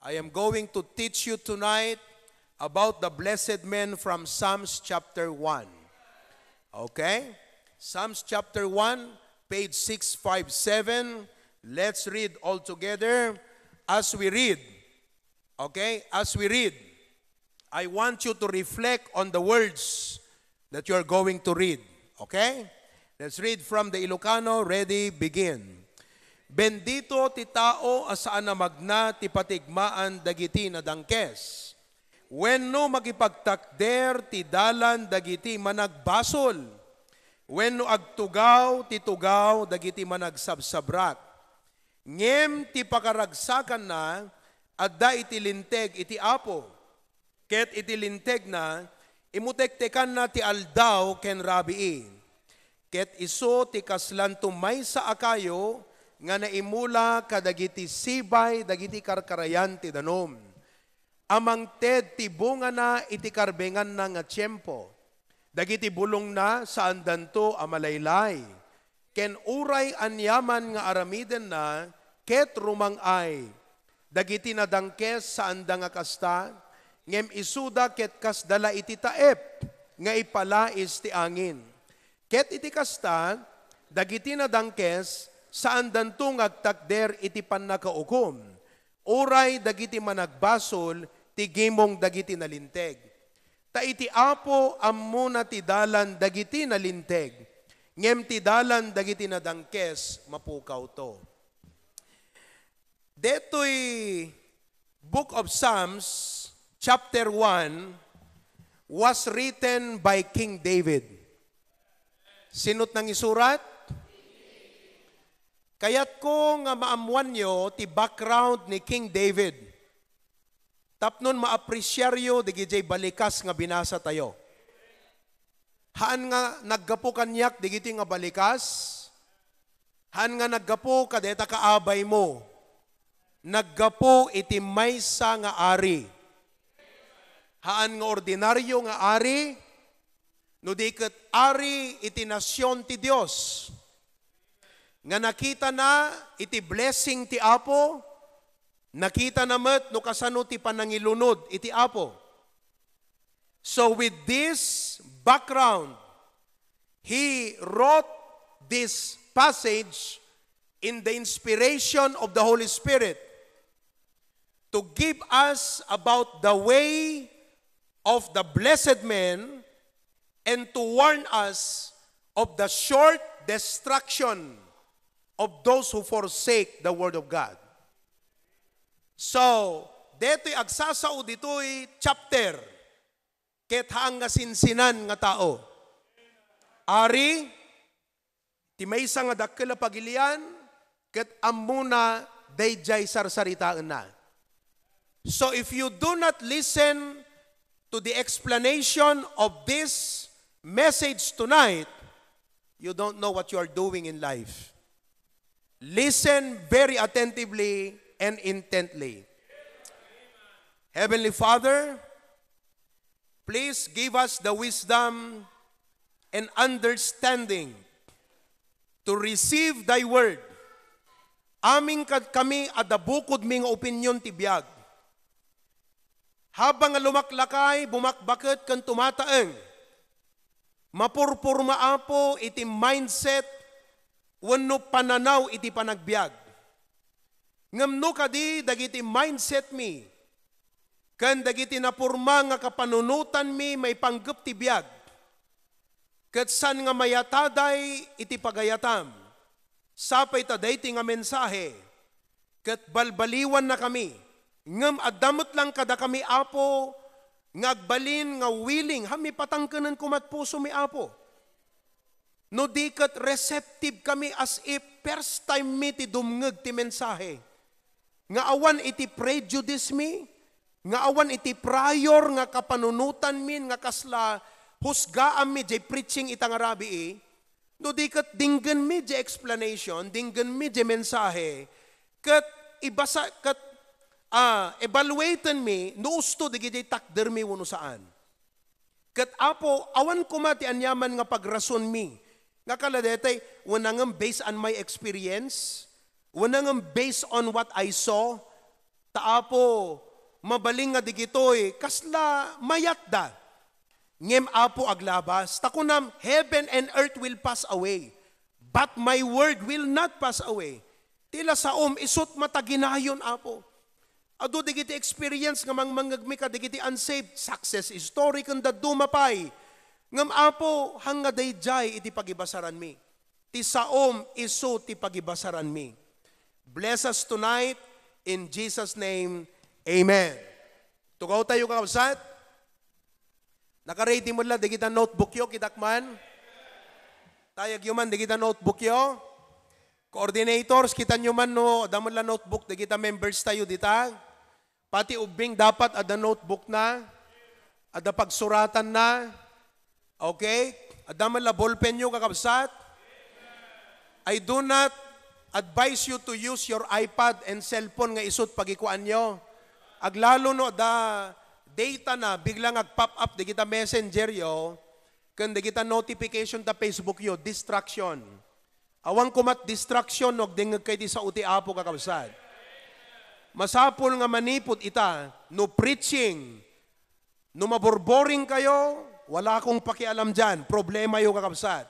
I am going to teach you tonight about the blessed men from Psalms chapter 1. Okay? Psalms chapter 1, page 657. Let's read all together. As we read, okay? As we read, I want you to reflect on the words that you are going to read. Okay? Let's read from the Ilocano. Ready, begin. Bendito ti tao asaan na magna ti patigmaan dagiti na dangkes. Wenno magipagtakder ti dalan dagiti managbasol. Wenno agtugaw ti tugaw dagiti managsabsabrak. Ngem ti pakaragsakan na adda iti linteg iti apo. Ket iti linteg na imutektekan na ti aldaw ken rabii. Ket iso ti kaslan tumay sa akayo nga naimula kadagiti sibay dagiti karkarayan ti danom. Amang ted ti bunga na iti karbengan na nga tiyempo. Dagiti bulong na saan danto amalaylay. Ken uray anyaman nga aramiden na ket rumangay. Dagiti nadangkes saan da nga kasta. Ngem isuda ket kasdala iti taep nga ipalais ti angin. Ket iti kasta dagiti nadangkes saan dantong agtakder iti pannakaukom. Uray dagiti managbasol ti gimong dagiti nalinteg. Ta iti apo ammo na ti dalan dagiti nalinteg. Ngem ti dalan dagiti nadangkes mapukaw to. Detoy Book of Psalms chapter 1 was written by King David. Sinot nang isurat? Kaya't ko nga maamuan nyo ti background ni King David. Tapnon maapresyaryo di gijay balikas nga binasa tayo. Haan nga naggapo kanyak di giti nga balikas? Haan nga naggapo kadeta kaabay mo? Naggapo iti maysa nga ari. Haan nga ordinaryo nga ari? No di ket ari iti nasyon ti Dios. Nga nakita na iti blessing ti Apo, nakita na met no kasano ti panangilunod iti Apo. So with this background, he wrote this passage in the inspiration of the Holy Spirit to give us about the way of the blessed men and to warn us of the short destruction of those who forsake the Word of God. So, deto'y agsasao dito'y chapter, ket haang nga sinsinan nga tao. Ari, ti maysa nga dakkel a pagilian, ket ammuna dayjay sarsaritaan na. So, if you do not listen to the explanation of this message tonight, you don't know what you are doing in life. Listen very attentively and intently. Heavenly Father, please give us the wisdom and understanding to receive Thy Word. Aming kami adabukod ming opinyon ti biag. Habang lumaklakay, bumakbakit kan tumataeng, mapurpurma apo iti mindset wenno pananaw iti panagbiag. Ngamno kadi dagiti mindset mi, kan dagiti napurma nga kapanunutan mi may panggep ti biag. Ket san nga mayataday iti pagayatam, sapay taday ti nga mensahe, ket balbaliwan na kami, ngem addamot lang kada kami Apo, nga agbalin nga willing, hami patangkanan kumat puso mi Apo. No di kat receptive kami as if first time mi ti dumngeg ti mensahe. Nga awan iti prejudice mi, nga awan iti prior nga kapanunutan min, nga kasla husgaan mi jay preaching itang arabi no di kat dinggan mi jay explanation, dinggan mi jay mensahe, kat ibasa, kat evaluaten mi, no usto di jay takder mi wano saan. Kat Apo, awan kuma ti anyaman nga pagrason mi, nga kaladetay, wanangam based on my experience, wanangam based on what I saw, taapo, mabaling nga digitoy, kasla mayat da. Ngem apo aglabas, takunam, heaven and earth will pass away, but my word will not pass away. Tila saom, isot mataginayon apo. Ado digiti experience nga mangmangagmi ka digiti unsaved, success story kanda dumapay. Ngam apo, hanga dayjay iti pagibasaran mi. Ti saom, iso ti pagibasaran mi. Bless us tonight, in Jesus' name, amen. Tugaw tayo kakabsat. Naka-ready mo lang, di kita notebook yo, kitakman. Tayag yo man, di kita notebook yo. Coordinators, kita nyo man no, damon lang notebook, di kita members tayo dita. Pati ubing dapat ada notebook na, ada pagsuratan na. Okay? Adamon la ballpen nyo, kakabsat. I do not advise you to use your iPad and cellphone nga isut pagikuan nyo. Aglalo no, data na, biglang ag-pop up, di kita messenger yo, kundi kita notification ta Facebook yo, distraction. Awang kumat distraction, no, dingag kay di sa uti-apo kakabsad. Masapol nga manipot ita, no preaching, no maborboring kayo, wala akong pakialam dyan, problema yo kakabsad.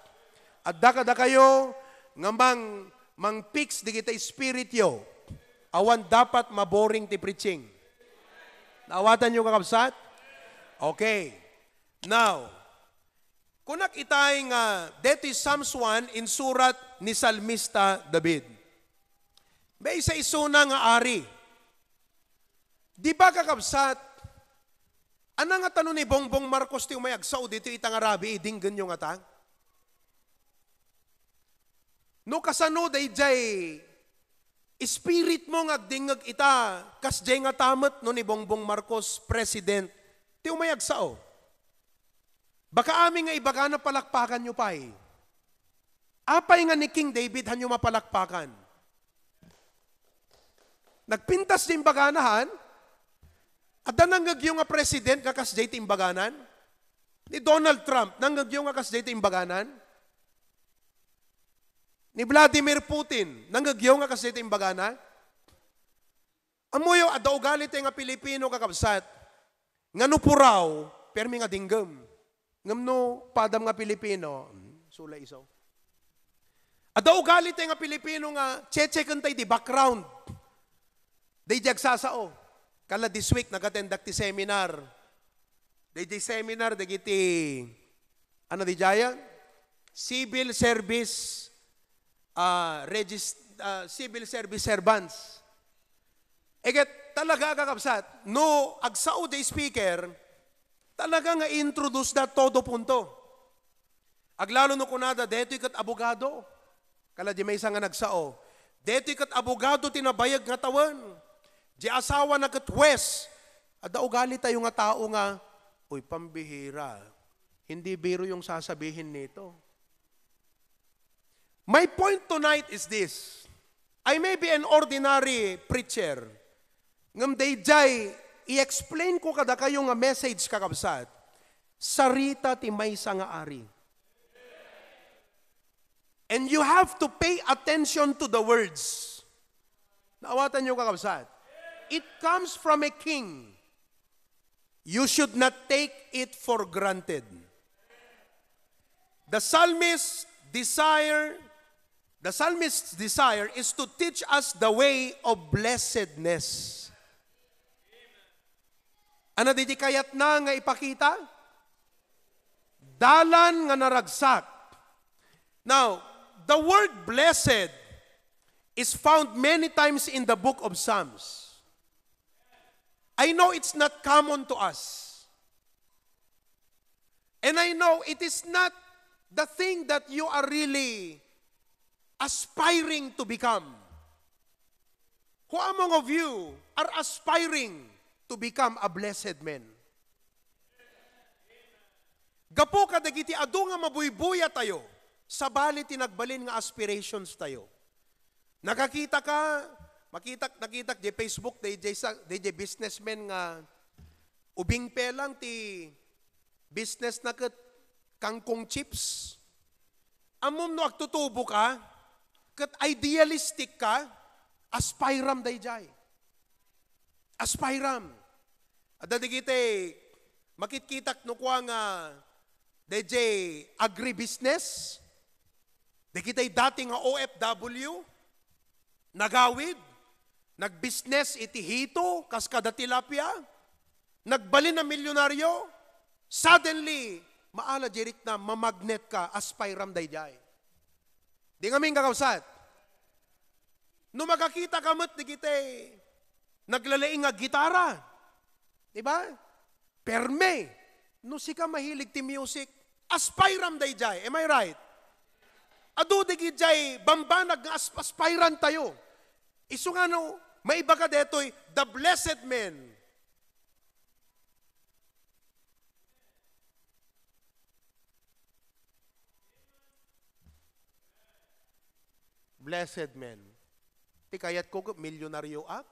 At dakada kayo, nga mang-fix di kita spirit yo, awan dapat maboring ti preaching. Naawatan nyo kakabsat? Okay. Now, kunak itay nga, dito is Psalms 1 in surat ni Salmista David. May isa isuna nga ari. Di ba kakabsat, anang nga tanong ni Bongbong Marcos ti umayagsaw dito itang arabi, idinggan nyo nga ta? No kasano dayjay, spirit mo nga dingag ita, kas jay nga tamat no ni Bongbong Marcos, President, ti umayag sao. Baka amin nga ibaga na palakpakan nyo pa eh. Apay nga ni King David hanyo mapalakpakan. Nagpintas din baganahan, at nanggagyo nga President kakas jay ti imbaganan, ni Donald Trump, nanggagyo nga kas jay ti imbaganan, ni Vladimir Putin, nanggagyaw nga kasi ito imbagana. Amoyo, adaw galit nga Pilipino kakabsat, nga no puraw, permi nga dinggam. Ngam no, padam nga Pilipino, sula isaw. Adaw galit nga Pilipino nga, check kantay di background. Day jagsasao. Kala this week, nagatendak ti seminar. Day seminar, day iti, ano di jaya? Civil Service civil service servants. Eget talaga kakabsat, no agsao the speaker, talaga nga introduce na todo punto. Aglalo no kunada, deto ikat abogado, kala di may isa nga nagsao, deto ikat abogado tinabayag nga tawan, di asawa na katwes, ada ugali tayo nga tao nga, uy pambihira, hindi biro yung sasabihin nito. My point tonight is this. I may be an ordinary preacher. Ngam dayjay, i-explain ko kada kayo nga message kakabsat. Sarita ti maysa nga ari. And you have to pay attention to the words. Naawatan nyo kakabsat. It comes from a king. You should not take it for granted. The psalmist's desire is to teach us the way of blessedness. Ano di kayat na nga ipakita? Dalan nga naragsak. Now, the word blessed is found many times in the book of Psalms. I know it's not common to us. And I know it is not the thing that you are really aspiring to become. Who among of you are aspiring to become a blessed man? Gapo kadagiti adu nga mabuybuya tayo, sabali tinagbalin nga aspirations tayo. Nakakita ka, nakita di Facebook, di businessman nga ubing pelang ti business na kat kangkong chips. Amom no agtutubo ka, kat idealistic ka, aspiram dayjay. Aspiram. At dadigite, makitkitak no kwa nga DJ agribusiness, dikitay dati nga OFW, nagawid, nagbusiness iti hito, kaskada tilapia, nagbalin na milyonaryo, suddenly, maala jerik na mamagnet ka, aspiram dayjay. Di ngamin kakawsat. No makakita kamot, dikitay, naglalaing nga gitara. Diba? Perme. No si ka mahilig ti music, aspiram dayjay. Am I right? Adu digijay bambanag nga aspiran tayo. Isu nga no, maiba ka detoy, the blessed men. Blessed men. Ti kayat ko milyonaryo ak.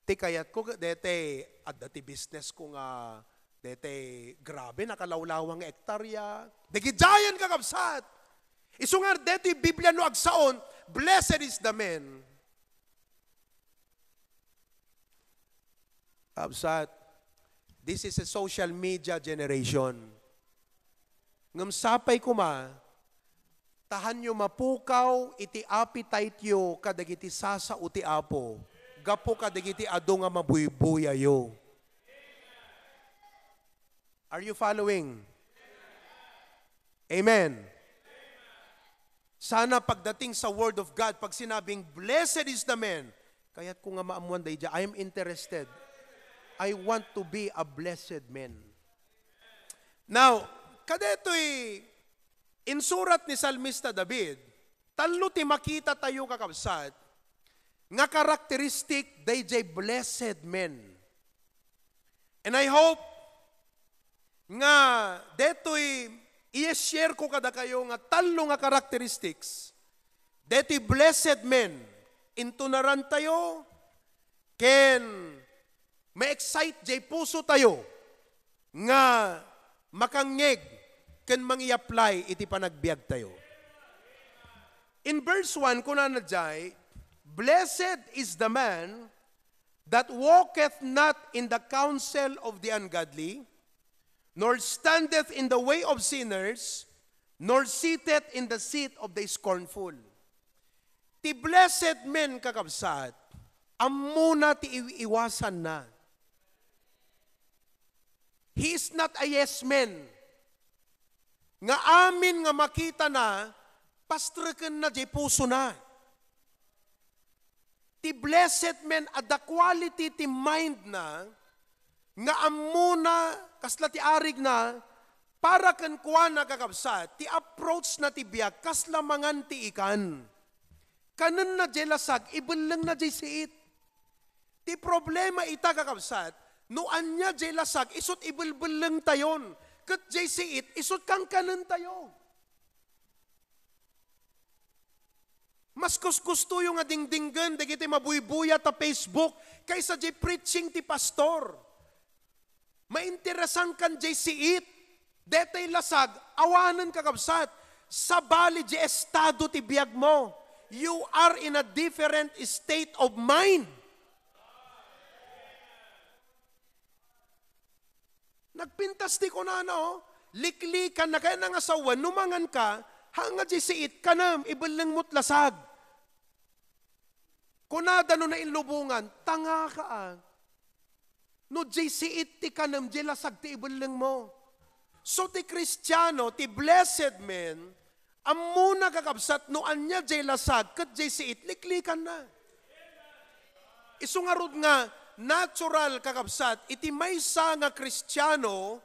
Ti kayat ko dete at dati business ko nga dete grabe nakalawlawang ektarya. Digijayan kakabsat. Isu nga dete Biblia no agsaon, blessed is the man. Kabsat, this is a social media generation. Ngam sapay kuma, tahan nyo mapukaw, iti appetite yo, kadagiti sasa uti apo. Gapo kadagiti ado nga mabuybuyayo. Are you following? Amen. Sana pagdating sa Word of God, pag sinabing, blessed is the man, kaya't kung nga maamuan dayja, I am interested. I want to be a blessed man. Now, kadeto'y in surat ni Salmista David, talo ti makita tayo kakabsat, nga karakteristik dayjay blessed men. And I hope nga deto'y i-share ko kada kayo nga talo nga characteristics. Deto'y blessed men. Into naran tayo, ken ma-excite jay puso tayo nga makangeg ken mangi-apply iti panagbiag tayo. In verse 1, kuna na jay, blessed is the man that walketh not in the counsel of the ungodly, nor standeth in the way of sinners, nor sitteth in the seat of the scornful. Ti blessed men kakabsat, amuna ti iwasan na. He is not a yes man. Nga amin nga makita na, pastreken na jay puso na. Ti blessed men at the quality ti mind na, nga amuna, kasla ti arig na, para kan kuha na kakabsat, ti approach na ti biyak, kasla mangan ti ikan. Kanan na jay lasag, ibelang na jay siit. Ti problema ita kakabsat, no anya jay lasag, isot ibelbelang tayon. Kat jay siit, isot kang kanan tayo. Mas gusto yung adingdinggan, dagiti mabuybuya ta Facebook, kaysa jay preaching ti pastor. Mainteresan kan jay siit, detay lasag, awanan kakabsat, sa bali jay estado ti biag mo. You are in a different state of mind. Nagpintas ti ko na, liklikan na kaya nang asawan, numangan ka, hanga jay siit ka na, ibalang mo't lasag. Kunada no na inlubungan, tanga ka no jay siit ti kanam, jay lasag ti ibalang mo. So ti Kristiyano, ti blessed men, amuna kakabsat, no anya jay lasag, kat jay siit, liklikan na. Isungarod nga, natural kakabsat, iti maysa nga Kristiyano,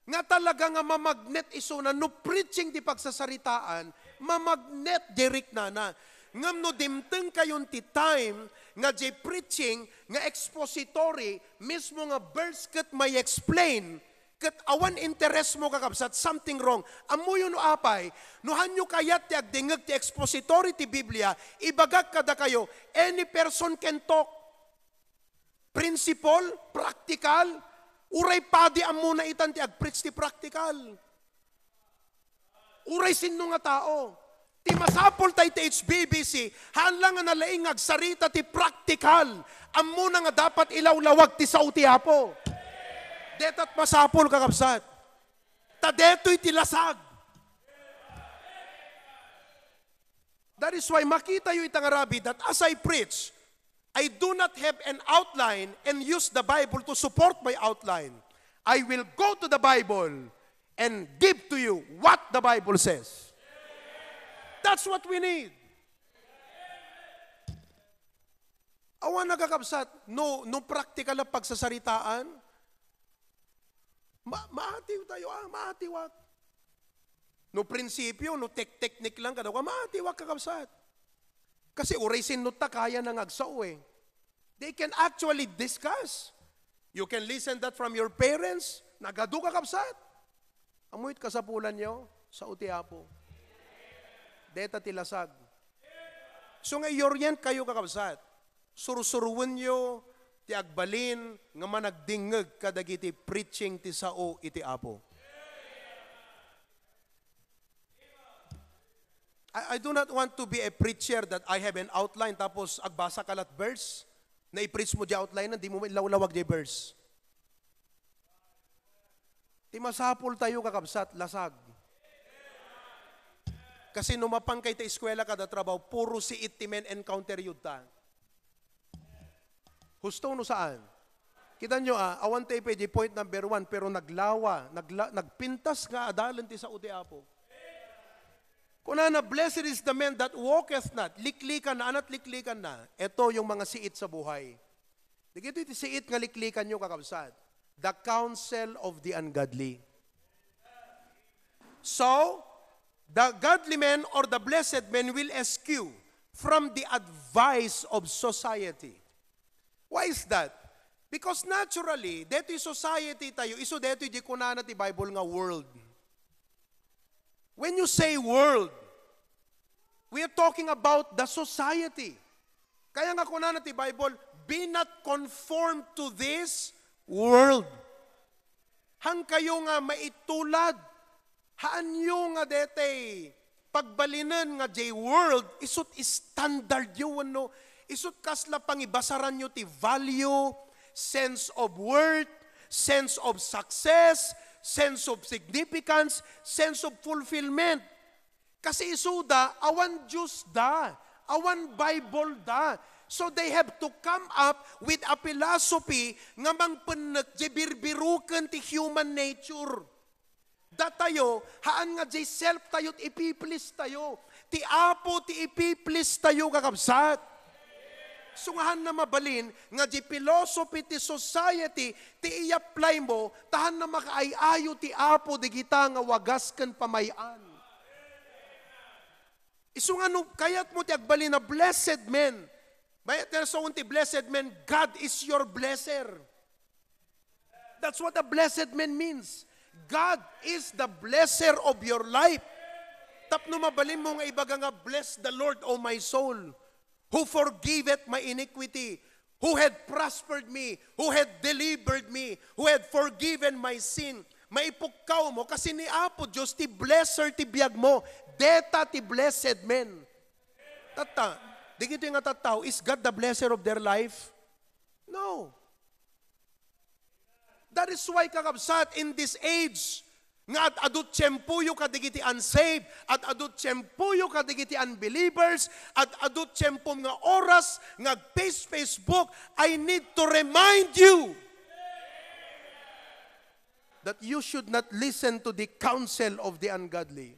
nga talaga nga mamagnet iso na no preaching di pagsasaritaan, mamagnet direct na. Ngam no dimteng kayon ti time, nga jay preaching, nga expository, mismo nga verse kat may explain, kat awan interest mo kakabsat, something wrong. Amuyo no apay, no hanyo kayat ti agdingag ti expository ti Biblia, ibagag kada kayo, any person can talk. Principle, practical, uray padi amuna itan ti agpreach ti practical. Uray sinno nga tao. Ti masapol tayo ti HBBC, haan lang nga nalaing agsarita ti practical. Amo na nga dapat ilawlawag ti sao ti Apo. Detat masapol kakabsat. Tadeto'y tilasag. That is why makita yu itang Arabi that as I preach, I do not have an outline and use the Bible to support my outline. I will go to the Bible and give to you what the Bible says. That's what we need. Awan nagkakabsat, no practical na pagsasaritaan. Maatiw tayo, maatiwak. No prinsipyo, no technique lang kada, maatiwak kakabsat. Kasi urisin no ta kaya nang agsaw eh. They can actually discuss. You can listen that from your parents, nagadu kakabsat. Amuit kasapulan nyo sa utiapo. Deta tilasag. So nga yorient kayo kakabsat. Surusuruan nyo, ti agbalin, nga managdingeg kadagiti preaching ti sao iti Apo. I do not want to be a preacher that I have an outline tapos agbasa kalat verse, na i-preach mo di outline, hindi mo ilawlawag di verse. Ti masapol tayo kakabsat, lasag. Kasi numapang kay ta eskwela kada trabaho, puro si itimen encounter yun ta. Husto no saan? Kita nyo awan tayo pwede point number 1, pero naglawa, nagpintas nga adalan ti sa uti Apo. Kunana, blessed is the man that walketh not. Liklikan na, anat liklikan na. Ito yung mga siit sa buhay. Dito iti siit nga liklikan nyo kakabsat. The counsel of the ungodly. So, the godly man or the blessed man will eschew from the advice of society. Why is that? Because naturally, deto'y society tayo, iso deto'y di kunana ti Bible nga world. When you say world, we are talking about the society. Kaya nga kunana ti Bible, be not conformed to this world. Hang kayo nga maitulad, haan nyo nga detay, pagbalinan nga jay world, isot standard yun, no? Isot kasla pangibasaran nyo ti value, sense of worth, sense of success, sense of significance, sense of fulfillment. Kasi isuda, awan Diyos da, awan Bible da. So they have to come up with a philosophy nga mangpanak, jibirbirukan ti human nature. Da tayo, haan nga jay self tayo't ipiplis tayo. Ti Apo, ti ipiplis tayo kakabsat. Sungahan na mabalin, nga di philosophy ti society, ti i-apply mo, tahan na makaayayo ti Apo, di kita nga wagas kan pamayan. Isungano, kayat mo ti agbalin na blessed men. Bayat na sa unti, blessed men, God is your blesser. That's what a blessed man means. God is the blesser of your life. Tapno mabalin mo nga ibaga nga, bless the Lord, O my soul, who forgiveth my iniquity, who had prospered me, who had delivered me, who had forgiven my sin. Maipukaw mo, kasi ni Apo Diyos, ti blesser ti biyag mo, deta ti blessed men. Tata, di gito yung tataw, is God the blesser of their life? No. That is why kakabsat in this age, nga at adut tiyempuyo kadigiti unsaved, at adut tiyempuyo kadigiti unbelievers, at adut tiyempom nga oras, nga Facebook, I need to remind you that you should not listen to the counsel of the ungodly.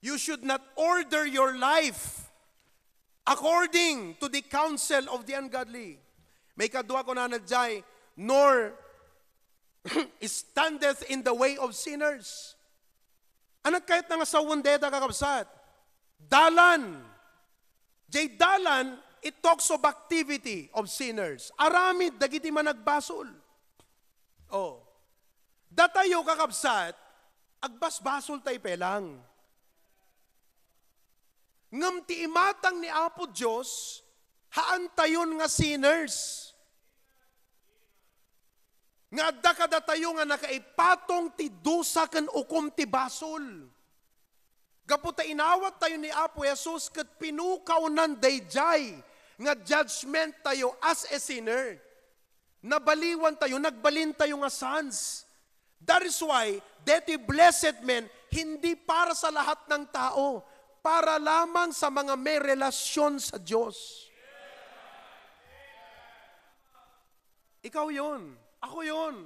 You should not order your life according to the counsel of the ungodly. May kadwa ko na nagjay, nor standeth in the way of sinners. Anak kahit nga sa wundeta kakabsat, dalan. Jay dalan, it talks of activity of sinners. Aramid, dagiti man nagbasol. Oh. Datayo kakabsat, agbasbasol tayo pelang. Ngam ti imatang ni Apo Diyos, haan tayon nga sinners. Nga adda kada tayo nga nakaipatong ti dusa ken ukom ti basol. Gaputa inawat tayo ni Apo Jesus ket pinukaw nan dayjay nga judgment tayo as a sinner. Nabaliwan tayo, nagbalin tayo nga sons. That is why, deti blessed men, hindi para sa lahat ng tao, para lamang sa mga may relasyon sa Diyos. Ikaw yun. Ako yun.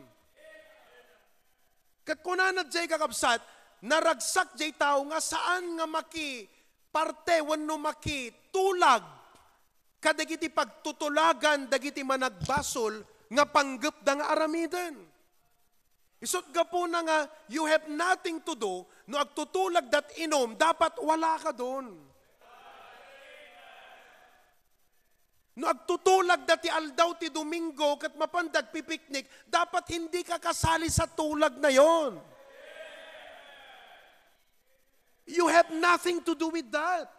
Kat kunanad jay kakabsat, naragsak jay tao nga saan nga maki parte wano maki tulag kadagiti pagtutulagan dagiti managbasol nga panggep da nga aramiden. Isot gapo na nga, you have nothing to do, no agtutulag dat inom, dapat wala ka doon. No agtutulag dati aldaw ti Domingo, kat mapandag pipiknik, dapat hindi ka kasali sa tulag na yon. You have nothing to do with that.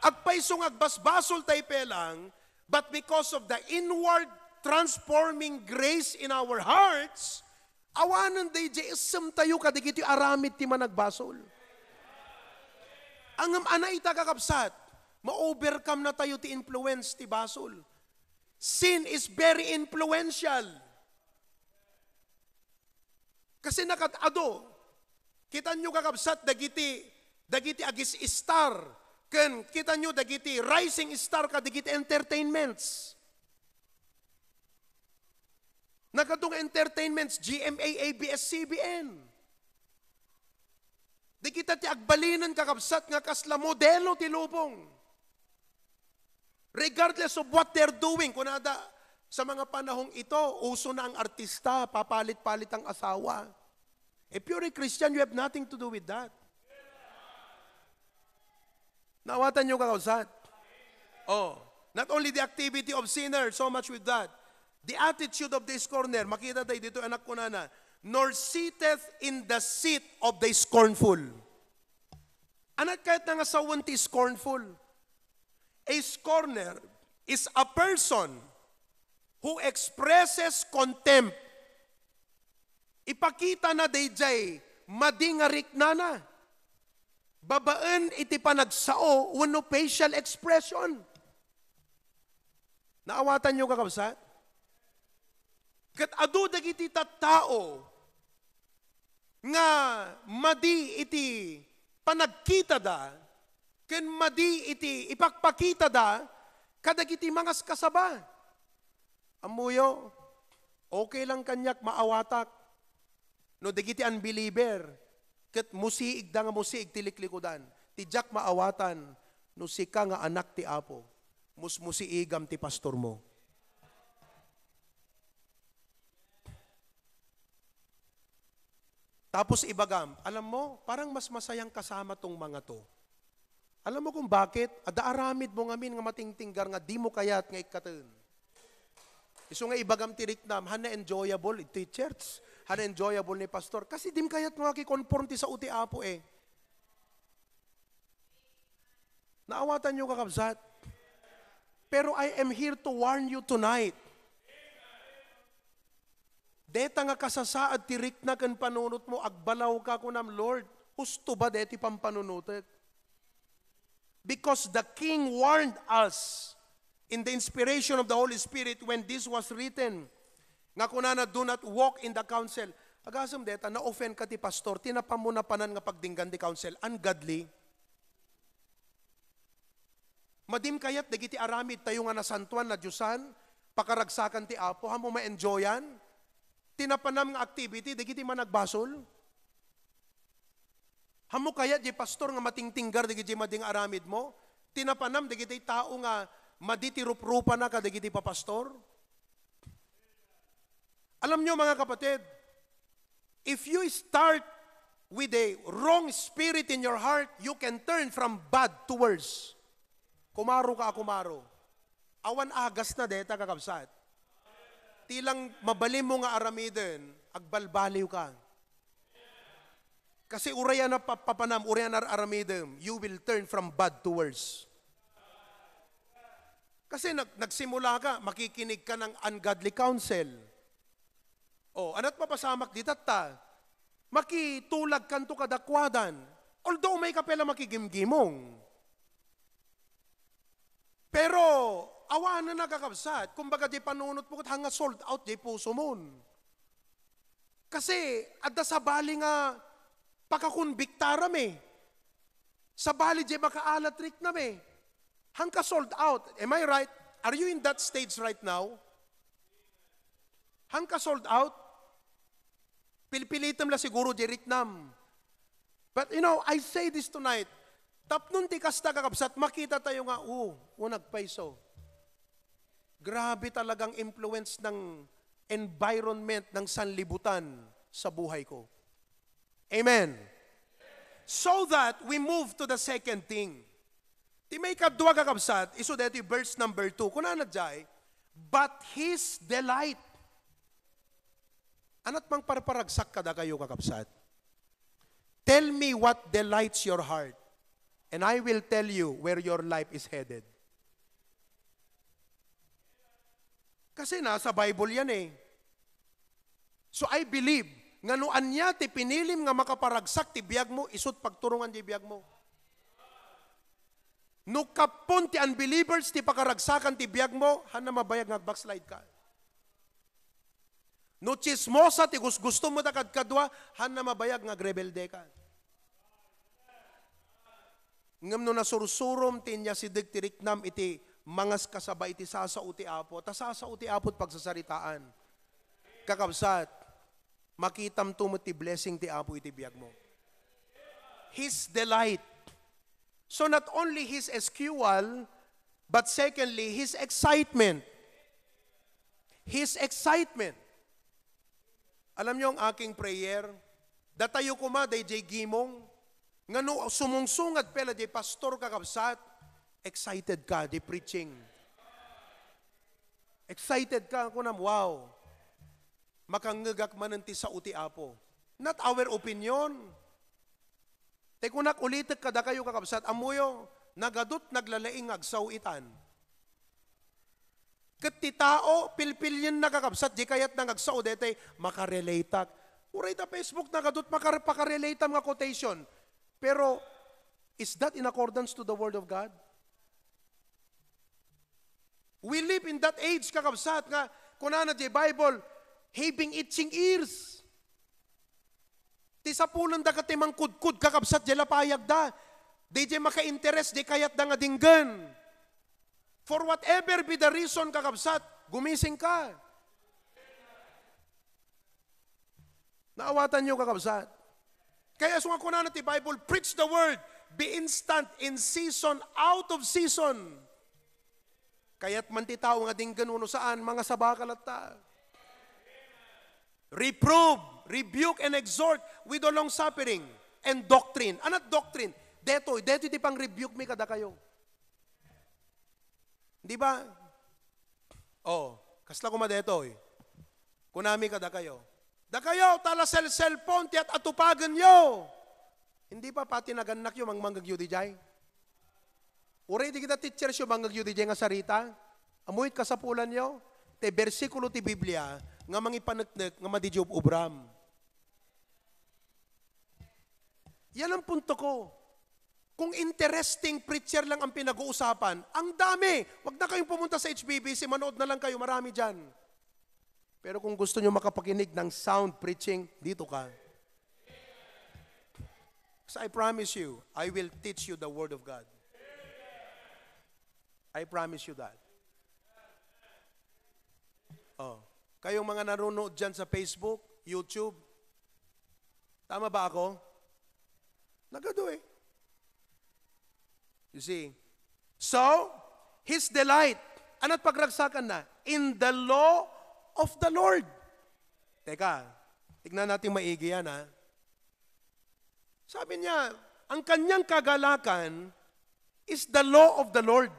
Agpaisong agbasbasol tayo pelang, but because of the inward transforming grace in our hearts, awanan day isem tayo kadigiti aramid ti managbasol. Ang anay ita kakabsat, ma-overcome na tayo ti influence ti basol. Sin is very influential. Kasi nakatado, kita nyo kakabsat dagiti agis star, ken kita nyo dagiti rising star kadigiti entertainments. Nakatong entertainments, GMA, ABS-CBN. Di kita ti agbalinan kakabsat nga kasla modelo ti lubong. Regardless of what they're doing, kunada sa mga panahong ito, uso na ang artista, papalit-palit ang asawa. If you're a Christian, you have nothing to do with that. Nawatan nyo kakabsat? Oh, not only the activity of sinners, so much with that. The attitude of the scorner, makita tayo dito anak ko na, nor sitteth in the seat of the scornful. Anak kahit nga sawan ti scornful. A scorner is a person who expresses contempt. Ipakita na dayjay, madingarik na. Babaan iti panagsao, wano facial expression. Naawatan nyo kakabsat? Kat adu dagiti tattao nga madi iti panagkita da, ken madi iti ipakpakita da, kadagiti mangas kasaba. Amuyo, okay lang kanyak maawatak. No dagiti unbeliever, ket musiig da nga musiig tiliklikudan. Tijak maawatan, no sika nga anak ti Apo, musiigam ti pastor mo. Tapos ibagam, alam mo, parang mas masayang kasama tong mga to. Alam mo kung bakit? Adaaramid mo ngamin nga matingtinggar nga di mo kayat nga ikatan. Iso nga ibagam tiriknam, hana enjoyable iti church, hana enjoyable ni pastor. Kasi dim kayat nga kikonform ti sa uti Apo eh. Naawatan nyo kakabsat. Pero I am here to warn you tonight. Deta nga kasasaad tirik na kan panunot mo, agbalaw ka kunam, Lord, husto ba deti pampanunutet? Because the King warned us in the inspiration of the Holy Spirit when this was written, nga kunana, do not walk in the counsel. Agasam deta, na-offend ka ti pastor, tinapamunapanan nga pagdinggan di counsel, ungodly. Madim kayat, dagiti aramid tayo nga nasantuan na Diyosan, pakaragsakan ti Apo, hamo ma-enjoyan, tinapanam nga activity, dagiti managbasol. Hamo kaya di pastor nga matingtinggar dagiti mading aramid mo, tinapanam dagiti tao nga maditirup-rupa na ka dagiti papastor. Alam nyo mga kapatid, if you start with a wrong spirit in your heart, you can turn from bad to worse. Kumaro ka kumaro. Awan agas na deta kakabsat. Tilang mabalim mo nga aramiden, agbalbaliw ka. Kasi urayan na papanam, urayan na aramiden, you will turn from bad to worse. Kasi nagsimula ka, makikinig ka ng ungodly counsel. O, anat papasamak di tatta, makitulag kanto kadakwadan, Although may kapela makigimgimong. Pero, awa na nakakabsat. Kumbaga, di panunot mo hanga sold out, di puso mo. Kasi, adda sa bali nga, pakakonbiktaram eh. Sa bali, di makaalatrik na eh. Hangka sold out. Am I right? Are you in that stage right now? Hangka sold out? Pilipilitam la siguro di ritnam. But I say this tonight, tapnon ti kasta kakabsat, makita tayo nga, nagpaiso. Grabe talagang influence ng environment ng sanlibutan sa buhay ko. Amen. So that we move to the second thing. Ti may kadwa kakabsat, iso dito verse number 2. Kuna nadjay, but His delight. Anat mang parparagsak kada kayo kakabsat. Tell me what delights your heart, and I will tell you where your life is headed. Kasi nasa Bible yan eh. So I believe, nga no anya ti pinilim nga makaparagsak ti biyag mo, isut pagturungan ti biyag mo. No kapon ti unbelievers ti pakaragsakan ti biyag mo, hana mabayag nga backslide ka. No chismosa ti gusto mo takad kadwa, hana mabayag nga rebelde ka. Ngam no nasursurom ti niya si Digtiriknam iti mangas kasabay iti sasao ti Apo, ta sasao ti Apo pagsasaritaan. Kakabsat, makitam tumot ti blessing ti Apo iti biyag mo. His delight. So not only His eskual, but secondly, His excitement. His excitement. Alam niyo ang aking prayer, datayo ko ma, day jay gimong, nga no sumungsungad pela jay pastor kakabsat, excited ka, di preaching. Excited ka, kunam, wow, makangagak mananti sa uti Apo. Not our opinion. Tekunak ulitek kada kayo kakabsat, amuyo, nagadot naglalaing agsawitan. Kati tao, pilpilyan nakakabsat, di kayat nangagsaw dete, makarelatak. Uray ta Facebook nagadot, makarelate mga quotation. Pero, is that in accordance to the Word of God? We live in that age, kakabsat, nga, kunana di Bible, having itching ears. Ti sa pulan da katimang kudkud, kakabsat, di lapayag da. Di maka-interest, di kayat da nga dinggan. For whatever be the reason, kakabsat, gumising ka. Naawatan nyo, kakabsat. Kaya sunga ko na ti Bible, preach the word, be instant, in season, out of season. Kaya't man ti tao nga ding ganuno saan, mga sabakalat ta. Reprove, rebuke, and exhort with long suffering and doctrine. Anat doctrine? Deto ti pang rebuke mi kada kayo. Di ba? Kasla ko madeto eh. Kunami kada kayo. Da kayo, tala cellphone, ti at atupagan nyo. Hindi pa pati naganak yung manggagyo di jay. Uray di kita teacher siyo manggagyo di jay nga sarita. Amuit ka sa pulan nyo. Te versikulo ti Biblia, nga mangipanagnak, nga madijub ubram. Yan ang punto ko. Kung interesting preacher lang ang pinag-uusapan, ang dami. Wag na kayong pumunta sa HBBC, manood na lang kayo, marami dyan. Pero kung gusto nyo makapakinig ng sound preaching, dito ka. So I promise you, I will teach you the Word of God. I promise you that. Kayong mga nanonood dyan sa Facebook, YouTube, tama ba ako? Nagado eh. You see? So, His delight, ano't pagragsakan na? In the law of the Lord. Teka, tignan natin maigi yan ha. Sabi niya, ang kanyang kagalakan is the law of the Lord.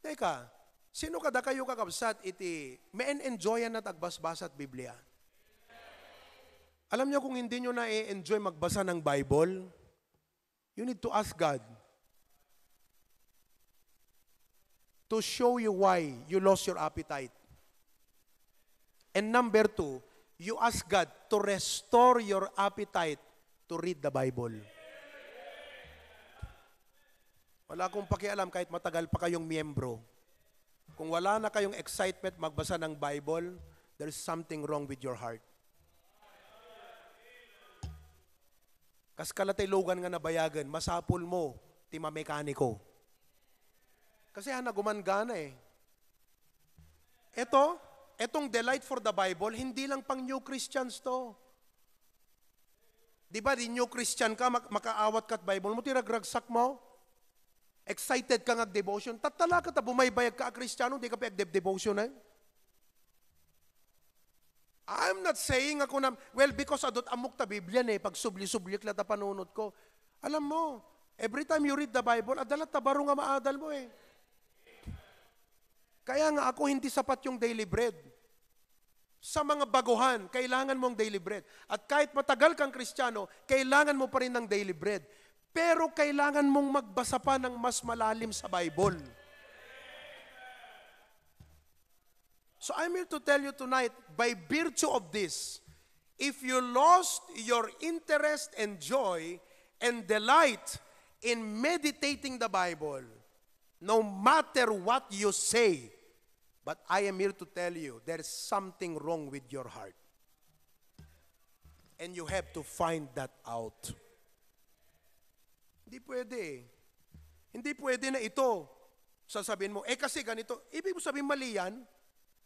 Teka, sino kada kayo kakabsat iti ma-enjoyan na tagbasbasat Biblia? Alam niyo kung hindi niyo na-enjoy magbasa ng Bible, you need to ask God to show you why you lost your appetite. And number 2, you ask God to restore your appetite to read the Bible. Wala akong pakialam kahit matagal pa kayong miyembro. Kung wala na kayong excitement magbasa ng Bible, there's something wrong with your heart. Kas kalatilugan nga nabayagan, masapul mo, ti mamekaniko. Kasi gumangana eh. Etong delight for the Bible, hindi lang pang new Christians to. Di ba, di new Christian ka, makaawat ka at Bible mo, tiragragsak mo. Excited ka nga devotion. Tatala ka ta, bumaybayag ka Kristiyano, di ka pa devotion eh. I'm not saying ako na, well, because adot amok ta Biblia eh, pag subli-sublik la ta panunod ko. Alam mo, every time you read the Bible, adalat tabaro nga maadal mo eh. Kaya nga ako hindi sapat yung daily bread. Sa mga baguhan, kailangan mo ang daily bread. At kahit matagal kang Kristiyano, kailangan mo pa rin ng daily bread. Pero kailangan mong magbasa pa ng mas malalim sa Bible. So I'm here to tell you tonight, by virtue of this, if you lost your interest and joy and delight in meditating the Bible, no matter what you say, but I am here to tell you, there is something wrong with your heart. And you have to find that out. Hindi pwede eh. Hindi pwede na ito. Sasabihin mo, kasi ganito. Ibig mo sabihin, mali yan.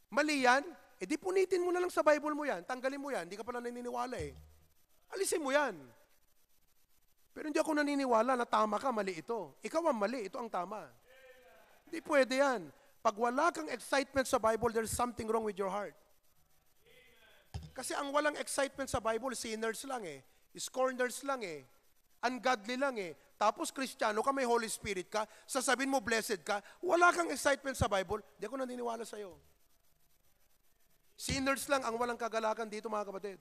Mali yan. Di punitin mo na lang sa Bible mo yan. Tanggalin mo yan. Hindi ka pala naniniwala eh. Alisin mo yan. Pero hindi ako naniniwala na tama ka, mali ito. Ikaw ang mali, ito ang tama. Hindi pwede yan. Pag wala kang excitement sa Bible, there's something wrong with your heart. Kasi ang walang excitement sa Bible, sinners lang eh. Scorners lang eh. Ungodly lang eh. Tapos Kristiyano ka, may Holy Spirit ka, sasabihin mo blessed ka, wala kang excitement sa Bible, di ako naniniwala sa'yo. Sinners lang ang walang kagalakan dito mga kapatid.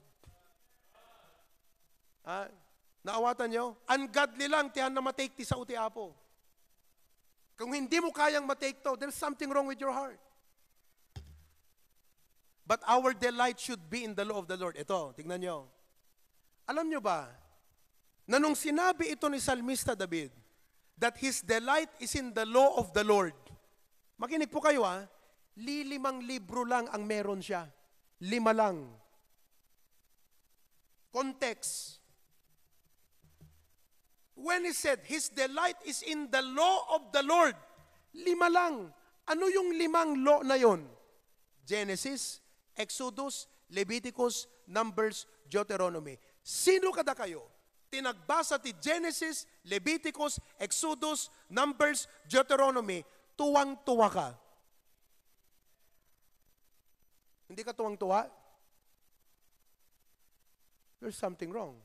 Naawatan nyo? Ungodly lang, tiyan na matake ti sa uti apo. Kung hindi mo kayang matake to, there's something wrong with your heart. But our delight should be in the law of the Lord. Ito, tignan nyo. Alam nyo ba, na nung sinabi ito ni Salmista David, that his delight is in the law of the Lord. Makinig po kayo lilimang libro lang ang meron siya. 5 lang. Context. When he said, his delight is in the law of the Lord, 5 lang. Ano yung 5 law na yon? Genesis, Exodus, Leviticus, Numbers, Deuteronomy. Sino kada kayo? Tinagbasa ti Genesis, Leviticus, Exodus, Numbers, Deuteronomy, tuwang-tuwa ka. Hindi ka tuwang-tuwa? There's something wrong.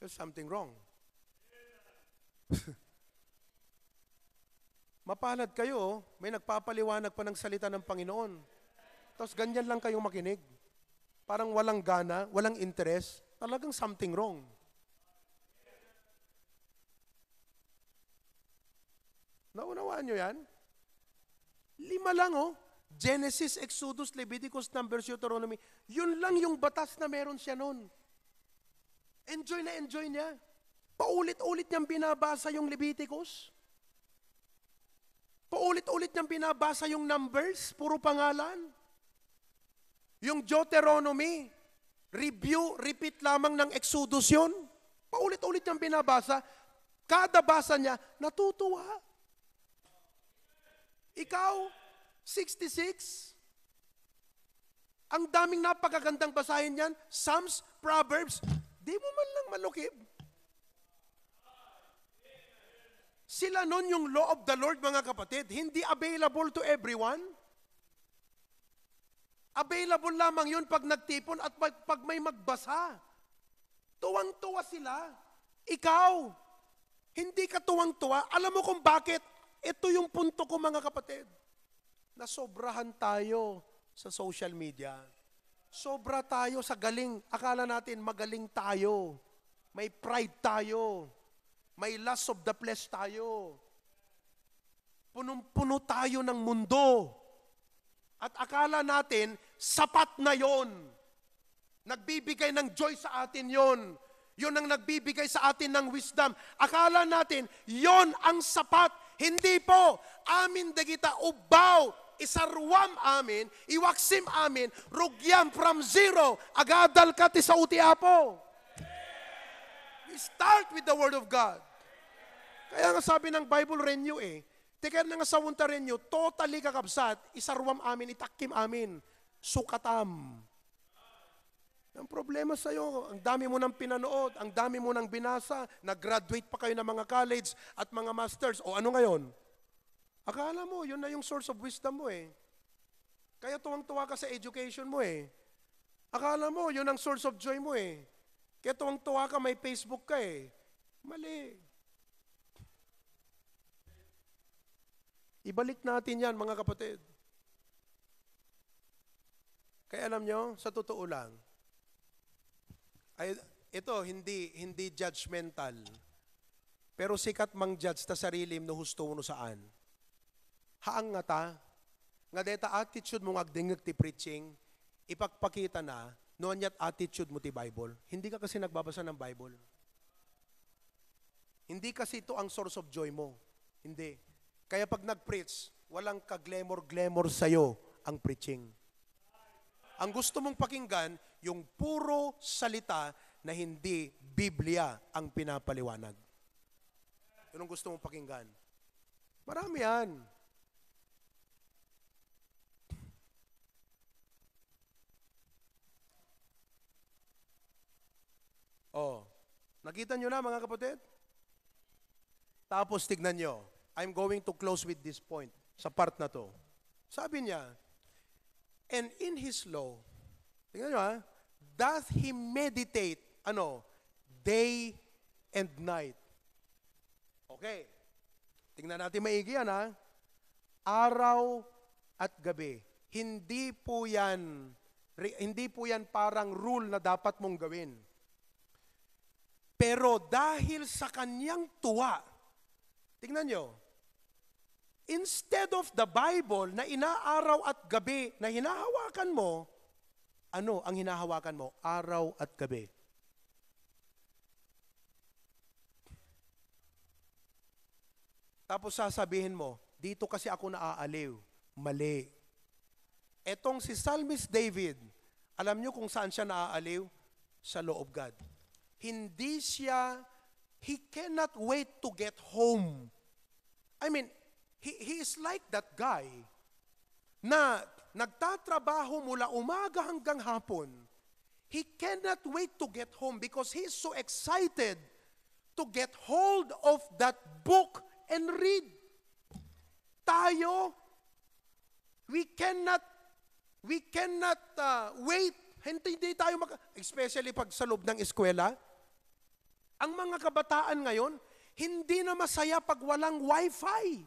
There's something wrong. Mapalad kayo, may nagpapaliwanag pa ng salita ng Panginoon. Tapos ganyan lang kayong makinig. Parang walang gana, walang interest. Talagang something wrong. Naunawaan nyo yan? 5 lang Genesis, Exodus, Leviticus, Numbers, Deuteronomy. Yun lang yung batas na meron siya nun. Enjoy na enjoy niya. Paulit-ulit niyang binabasa yung Leviticus. Paulit-ulit niyang binabasa yung Numbers, puro pangalan. Yung Deuteronomy, review, repeat lamang ng Exodus yun. Paulit-ulit niyang binabasa. Kada basa niya, natutuwa. Ikaw, 66. Ang daming napakagandang basahin yan. Psalms, Proverbs, di mo man lang malukib. Sila nun yung law of the Lord, mga kapatid, hindi available to everyone. Available lamang yun pag nagtipon at pag may magbasa. Tuwang-tuwa sila. Ikaw, hindi ka tuwang-tuwa. Alam mo kung bakit? Ito yung punto ko, mga kapatid. Nasobrahan tayo sa social media. Sobra tayo sa galing. Akala natin magaling tayo. May pride tayo. May lust of the flesh tayo. Punong-puno tayo ng mundo. At akala natin, sapat na yon. Nagbibigay ng joy sa atin yon. Yun ang nagbibigay sa atin ng wisdom. Akala natin, yon ang sapat. Hindi po. Amin dagita ubaw, isarwam amin, iwaksim amin, rugyam from zero, agadal ka ti sa uti apo. We start with the Word of God. Kaya nga sabi ng Bible renew Tikar na nga sa wunta renew, totally kakabsat, isarwam amin, itakim amin, sukatam. Ang problema sa'yo, ang dami mo nang pinanood, ang dami mo nang binasa, nag-graduate pa kayo ng mga college at mga masters. O ano ngayon? Akala mo, yun na yung source of wisdom mo Kaya tuwang-tuwa ka sa education mo Akala mo, yun ang source of joy mo Kaya tuwang-tuwa ka, may Facebook ka Mali. Ibalik natin yan, mga kapatid. Kaya alam nyo, sa totoo lang, ito, hindi judgmental. Pero sikat mang judge ta sarili no husto mo saan. Haang nga ta, nga deta attitude mo ngagdingag ti preaching, ipagpakita na, noon yat attitude mo ti Bible. Hindi ka kasi nagbabasa ng Bible. Hindi kasi ito ang source of joy mo. Hindi. Kaya pag nag-preach, walang ka-glamour-glamour sa'yo ang preaching. Ang gusto mong pakinggan, yung puro salita na hindi Biblia ang pinapaliwanag. Yun ang gusto mong pakinggan. Marami yan. Nakita nyo na mga kapatid? Tapos tignan nyo. I'm going to close with this point sa part na to. Sabi niya, and in His law, tingnan nyo doth He meditate, day and night. Okay. Tingnan natin maigi yan Araw at gabi. Hindi po yan parang rule na dapat mong gawin. Pero dahil sa kanyang tuwa, tingnan nyo, instead of the Bible na inaaraw at gabi na hinahawakan mo, ano ang hinahawakan mo? Araw at gabi. Tapos sasabihin mo, dito kasi ako naaaliw. Mali. Etong si Psalmist David, alam nyo kung saan siya naaaliw? Sa law of God. He cannot wait to get home. I mean, he is like that guy na nagtatrabaho mula umaga hanggang hapon. He cannot wait to get home because he is so excited to get hold of that book and read. Tayo, we cannot wait. Hindi tayo especially pag sa loob ng eskwela. Ang mga kabataan ngayon, hindi na masaya pag walang wifi.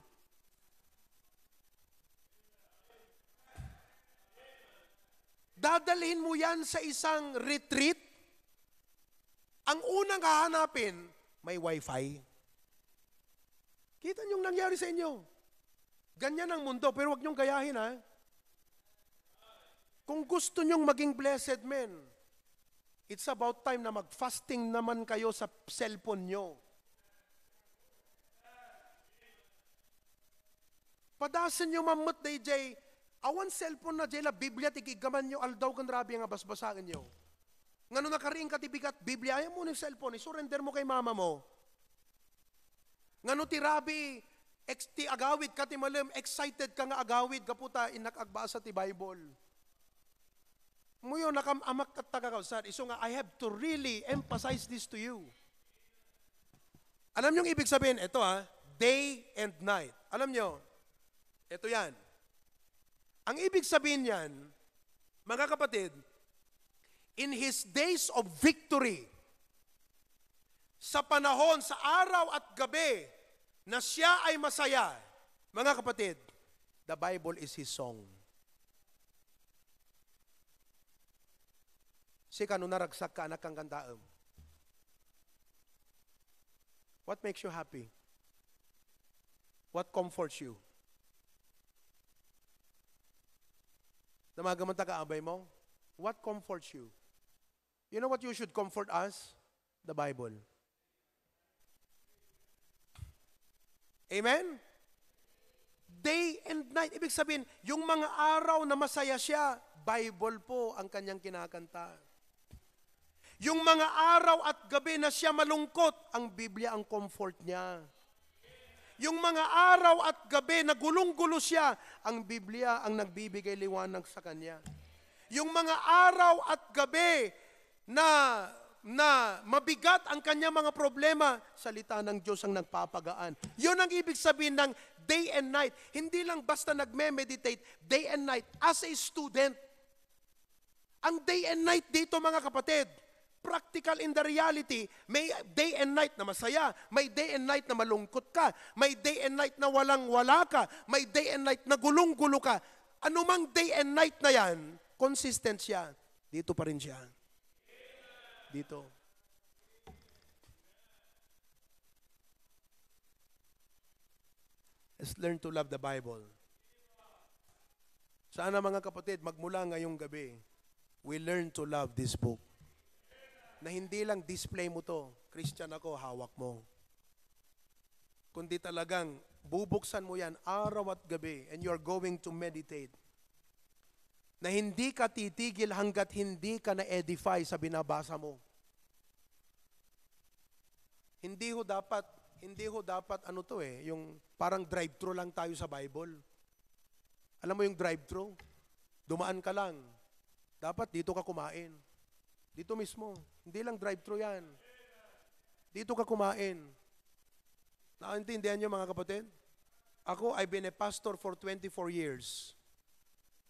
Dadalhin mo yan sa isang retreat, ang unang hahanapin, may wifi. Kita niyong nangyari sa inyo. Ganyan ang mundo, pero wag niyong gayahin Kung gusto niyong maging blessed men, it's about time na mag-fasting naman kayo sa cellphone nyo. Padasan nyo mamot na ijay, awan cellphone na jay la Biblia, tigigaman nyo, aldaw kan rabi nga basbasakin nyo. Ngano nakariing katibigat, Biblia, ayaw mo ng cellphone, surrender mo kay mama mo. Ngano ti rabi, ti agawid ka ti malam, excited ka nga agawid, kaputa, inakagbasa ti Bible. Muyo nakamamak at tagakawsad. Iso nga, I have to really emphasize this to you. Alam nyo ibig sabihin, ito day and night. Alam nyo, ito yan. Ang ibig sabihin yan, mga kapatid, in His days of victory, sa panahon, sa araw at gabi, na siya ay masaya, mga kapatid, the Bible is His song. Sika no naragsak ka anak kang kandaam. What makes you happy? What comforts you? Namagamanta ka abay mo? What comforts you? You know what you should comfort us? The Bible. Amen? Day and night. Ibig sabihin, yung mga araw na masaya siya, Bible po ang kanyang kinakanta. Yung mga araw at gabi na siya malungkot, ang Biblia ang comfort niya. Yung mga araw at gabi na gulong-gulo siya, ang Biblia ang nagbibigay liwanag sa kanya. Yung mga araw at gabi na mabigat ang kanya mga problema, salita ng Diyos ang nagpapagaan. Yun ang ibig sabihin ng day and night. Hindi lang basta nagme-meditate, day and night. As a student, ang day and night dito mga kapatid, practical in the reality, may day and night na masaya, may day and night na malungkot ka, may day and night na walang-wala ka, may day and night na gulong-gulo ka. Anumang day and night na yan, consistent siya. Dito pa rin siya. Dito. Let's learn to love the Bible. Sana mga kapatid, magmula ngayong gabi, we learn to love this book. Na hindi lang display mo to, Christian ako, hawak mo. Kundi talagang bubuksan mo yan araw at gabi and you're going to meditate. Na hindi ka titigil hanggat hindi ka na-edify sa binabasa mo. Hindi ho dapat ano to yung parang drive-thru lang tayo sa Bible. Alam mo yung drive-thru? Dumaan ka lang. Dapat dito ka kumain. Dito mismo. Hindi lang drive-thru yan. Dito ka kumain. Nakaintindihan niyo mga kapatid? Ako, I've been a pastor for 24 years.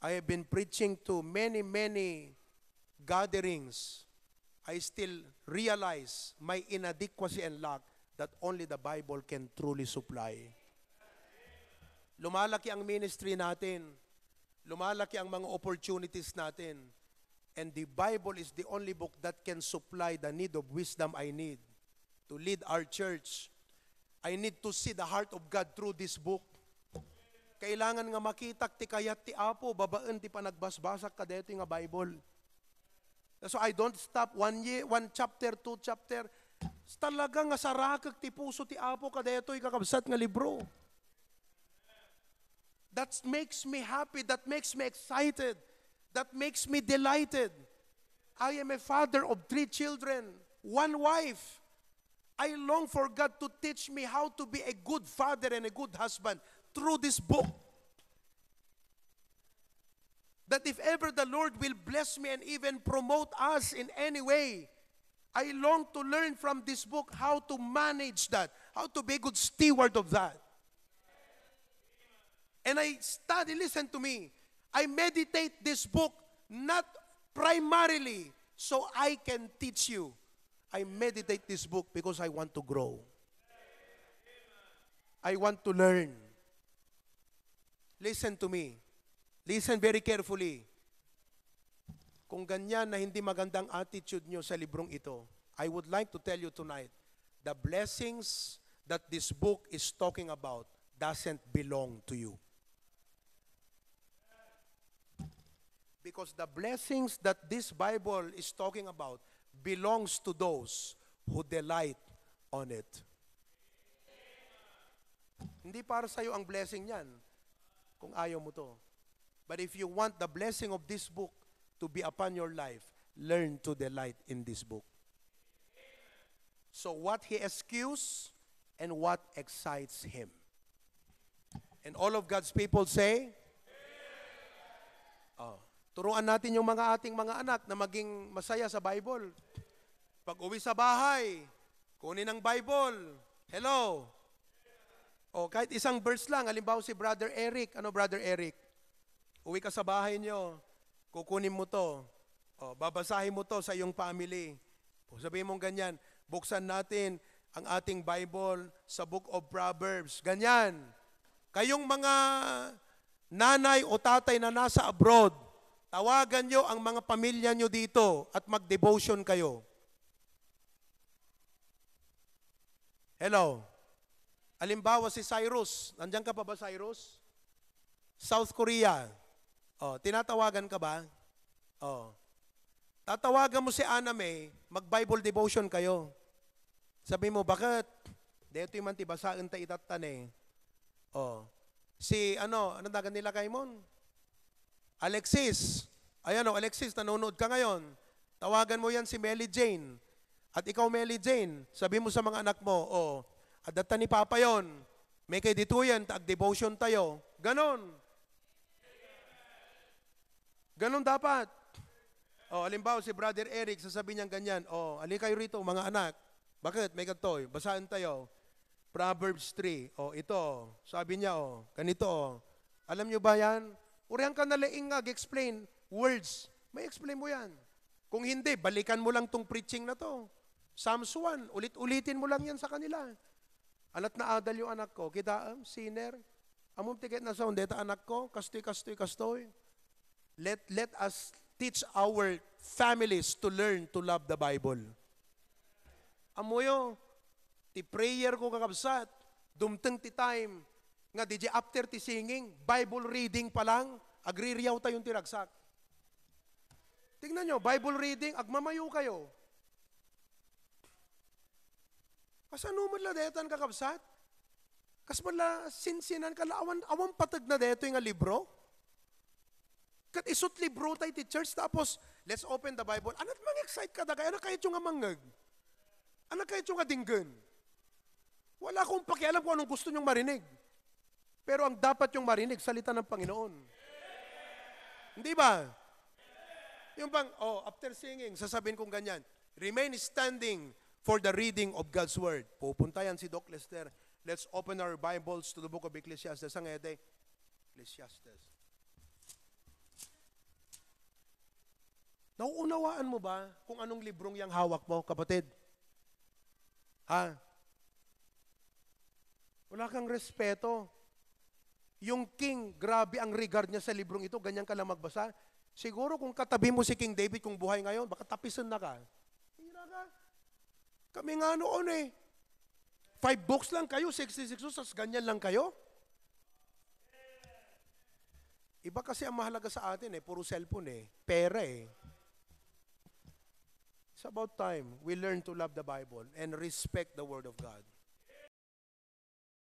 I have been preaching to many gatherings. I still realize my inadequacy and lack that only the Bible can truly supply. Lumalaki ang ministry natin. Lumalaki ang mga opportunities natin. And the Bible is the only book that can supply the need of wisdom I need to lead our church. I need to see the heart of God through this book. Kailangan nga makitak ti kayat ti Apo, babaan ti panagbasbasak ka dito nga Bible. So I don't stop 1 year, 1 chapter, 2 chapter. Talagang nga sarakag ti puso ti Apo ka dito ikakabsat nga libro. That makes me happy, that makes me excited. That makes me delighted. I am a father of 3 children, 1 wife. I long for God to teach me how to be a good father and a good husband through this book. That if ever the Lord will bless me and even promote us in any way, I long to learn from this book how to manage that, how to be a good steward of that. And I study, listen to me, I meditate this book not primarily so I can teach you. I meditate this book because I want to grow. I want to learn. Listen to me. Listen very carefully. Kung ganyan na hindi magandang attitude nyo sa librong ito, I would like to tell you tonight, the blessings that this book is talking about doesn't belong to you. Because the blessings that this Bible is talking about belongs to those who delight on it. Hindi para sa iyo ang blessing niyan kung ayaw mo to. But if you want the blessing of this book to be upon your life, learn to delight in this book. So what he eschews and what excites him. And all of God's people say, turuan natin yung ating mga anak na maging masaya sa Bible. Pag uwi sa bahay, kunin ang Bible. Hello. O kahit isang verse lang, halimbawa si Brother Eric. Ano Brother Eric? Uwi ka sa bahay nyo, kukunin mo to. O, babasahin mo to sa iyong family. O, sabihin mong ganyan, buksan natin ang ating Bible sa Book of Proverbs. Ganyan. Kayong mga nanay o tatay na nasa abroad, tawagan nyo ang mga pamilya nyo dito at mag-devotion kayo. Hello. Halimbawa si Cyrus. Nandiyan ka pa ba, Cyrus? South Korea. Oh, tinatawagan ka ba? Oh. Tatawagan mo si Ana May, mag-Bible devotion kayo. Sabi mo, bakit? Dito yung mantibasaan ta itatan eh. Oh. Si anong dagan nila kay Mon? Alexis. Ayan o, Alexis, nanonood ka ngayon. Tawagan mo yan si Melly Jane. At ikaw, Melly Jane, sabi mo sa mga anak mo, adata ni Papa yon, may kay dito yan, tag-devotion tayo. Ganon. Ganon dapat. Halimbawa si Brother Eric, sasabihin niyang ganyan, ali kayo rito, mga anak. Bakit? May katoy. Basahan tayo. Proverbs 3. Ito. Sabi niya, ganito. Alam niyo ba yan? Urihan ka na laing explain words. May explain mo yan. Kung hindi, balikan mo lang tong preaching na to. Psalms 1, ulit-ulitin mo lang yan sa kanila. Alat na adal yung anak ko. Kita, sinner. Among tiket na sound, deta anak ko, kastoy. Let us teach our families to learn to love the Bible. Amoyo, ti prayer ko kakabsat, dumteng ti time, nga di after ti singing, Bible reading pa lang, agririyaw tayong tiragsak. Tingnan nyo, Bible reading, agmamayo kayo. Kasano man la detan kakabsat? Kas man la sinsinan ka la, awan patag na deto yung libro? Kat isut libro tayo ti church, tapos, let's open the Bible. Anat mang-excite ka da kaya, anak kahit yung amangag. Anak kahit yung adinggan. Wala akong pakialam kung anong gusto nyong marinig. Pero ang dapat yung marinig, salita ng Panginoon. Hindi ba? Yung bang, after singing, sasabihin kong ganyan, remain standing for the reading of God's Word. Pupunta yan si Doc Lester. Let's open our Bibles to the book of Ecclesiastes. Ang ede, Ecclesiastes. Nauunawaan mo ba kung anong librong yang hawak mo, kapatid? Ha? Wala kang respeto. Yung king, grabe ang regard niya sa librong ito, ganyan ka lang magbasa. Siguro kung katabi mo si King David kung buhay ngayon, baka tapisan na ka. Hira ka. Kami nga noon 5 books lang kayo, 66 books, ganyan lang kayo. Iba kasi ang mahalaga sa atin puro cellphone pera It's about time we learn to love the Bible and respect the Word of God.